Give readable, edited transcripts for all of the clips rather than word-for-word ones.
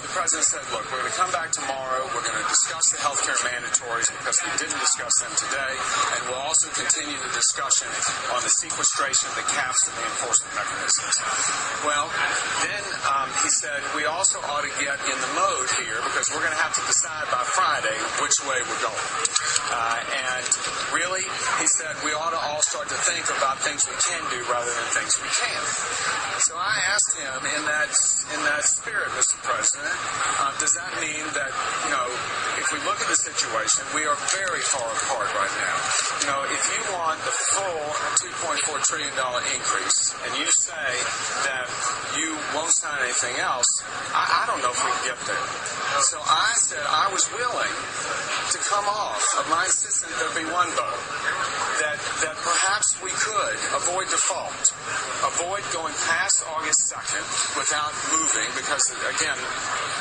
The president said, look, we're going to come back tomorrow. We're going to discuss the health care mandatories because we didn't discuss them today. And we'll also continue the discussion on the sequestration, the caps, and the enforcement mechanisms. Well, then he said we also ought to get in the mode here because we're going to have to decide by Friday which way we're going. And really, he said we ought to all start to think about things we can do rather than things we can't. So I asked him in that spirit, Mr. President, does that mean that, if we look at the situation, we are very far apart right now. If you want the full $2.4 trillion increase and you say that you won't sign anything else, I don't know if we can get there. So I said I was willing to come off of my insistence there be one vote, that perhaps we could avoid default, avoid going past August 2nd without moving, because, again,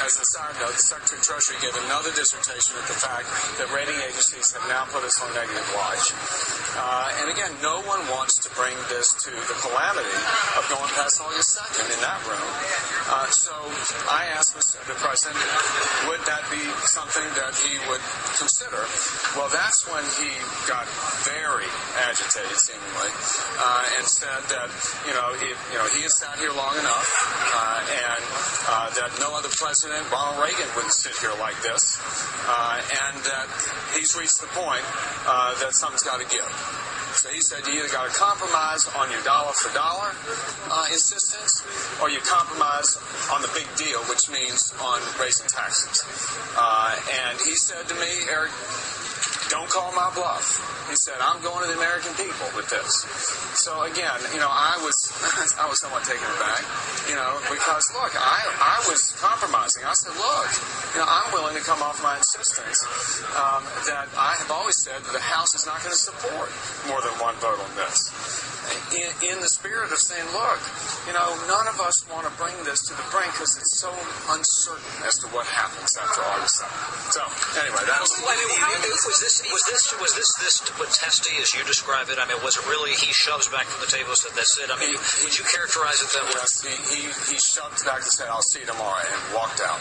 as a side note, the Secretary of Treasury gave another dissertation at the fact that rating agencies have now put us on negative watch. And again, no one wants to bring this to the calamity of going past August 2nd in that room. So I asked the President, would that be something that he would consider? Well, that's when he got very agitated, seemingly, and said that, he has sat here long enough, and that no other president, Ronald Reagan, wouldn't sit here like this, and that he's reached the point that something's got to give. So he said you either got to compromise on your dollar-for-dollar insistence, or you compromise on the big deal, which means on raising taxes. And he said to me, Eric, don't call my bluff. He said, I'm going to the American people with this. So again, I was somewhat taken aback, because look, I was compromising. I said, look, I'm willing to come off my insistence that I have always said that the House is not going to support more than one vote on this. In the spirit of saying, look, none of us want to bring this to the brink because it's so uncertain as to what happens after August 7th. So, anyway, that was... Was this to put testy, as you describe it? I mean, was it really he shoves back from the table and said, that's it? I mean, would you characterize it that way? Yes, he shoved back and said, I'll see you tomorrow, and walked out.